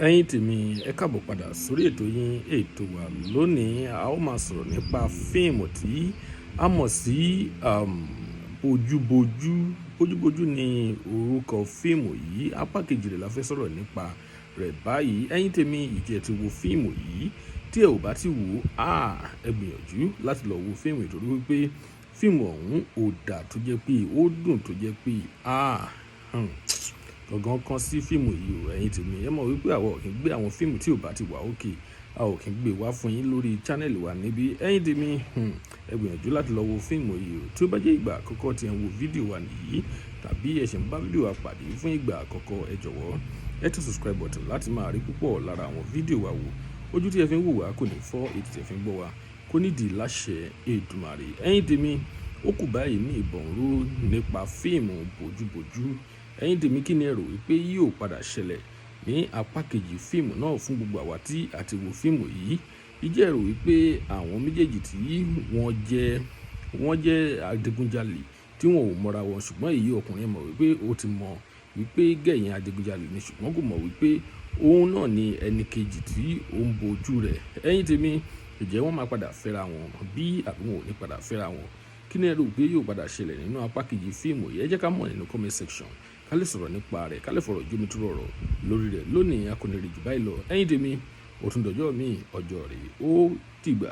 Ẹ̀yin tèmi ẹ káàbọ̀ padà sórí ètò yín ètò wa lónìí a ó máa sọ̀rọ̀ nípa fíìmù tí a mọ̀ sí Boju Boju. Boju Boju ni orúkọ fíìmù yìí, apá kejì rẹ̀ la fẹ́ sọ̀rọ̀ nípa rẹ̀ báyìí. Ẹ̀yin tèmi ìjẹ́ ti wo fíìmù yìí, tí ẹ ò bá ti wò ẹ gbìyànjú láti lọ wo fíìmù ìtorí wípé fíìmù ọ̀hún ò dà tó jẹ́ pé ó dùn tó jẹ́ pé gangan kan sí fíìmù yìí o. Ẹ̀yin tèmi ẹ mọ̀ wípé àwa ò kí ń gbé àwọn fíìmù tí ò bá ti wà òkè, a ò kí ń gbé wá fún yín lórí channel wa níbí. Ẹ̀yin tèmi ẹ gbìyànjú láti lọ wo fíìmù yìí o. Tí ó bá jẹ́ ìgbà àkọ́kọ́ tí ẹ ń wo fídíò wa nìyí tàbí ẹ ṣẹ̀ ń bá fídíò wa pàdé fún ìgbà àkọ́kọ́, ẹ jọ̀wọ́ ẹ tẹ subscribe button láti máa rí púpọ̀ lára àwọn fídíò wa wò. Ojú tí ẹ fi ń wò wá kò ní fọ́, etí tí ẹ fi ń gbọ́ wa kò ní di láṣẹ Èdùmàrè. Ẹ̀yin tèmi ó kù báyìí ní ìbọ̀nrú nípa fíìmù Boju Boju. Ẹ̀yin tèmi kí ni ẹ rò wípé yóò padà ṣẹlẹ̀ ní apá kejì fíìmù náà fún gbogbo àwa tí a ti wo fíìmù yìí? Ìjẹ́ ẹ rò wípé àwọn méjèèjì tí wọ́n jẹ́ adigunjalè tí wọn ò mọra wọn, ṣùgbọ́n èyí ọkùnrin mọ̀ wípé ó ti mọ̀ wípé gẹ̀yìn adigunjalè ni, ṣùgbọ́n kò mọ̀ wípé òun náà ni ẹni kejì tí ó ń bojú rẹ̀. Ẹ̀yin tèmi ìjẹ́ wọ́n máa padà fẹ́ra wọn bí àbí wọn ò ní padà fẹ́ra wọn? Kí ni ẹ rò pé yóò padà ṣẹlẹ̀ nínú apá kejì fíìmù yìí? Ẹ jẹ́ ká mọ̀ nínú comment section, ká lè sọ̀rọ̀ nípa rẹ̀, ká lè fọ̀rọ̀ jómitúrò ọ̀rọ̀ lórí rẹ̀. Lónìí a kò ní rí jù báyìí lọ. Ẹ̀yin tèmi ó tún dọjọ́ mi, ọjọ́ rẹ̀ ó dìgbà.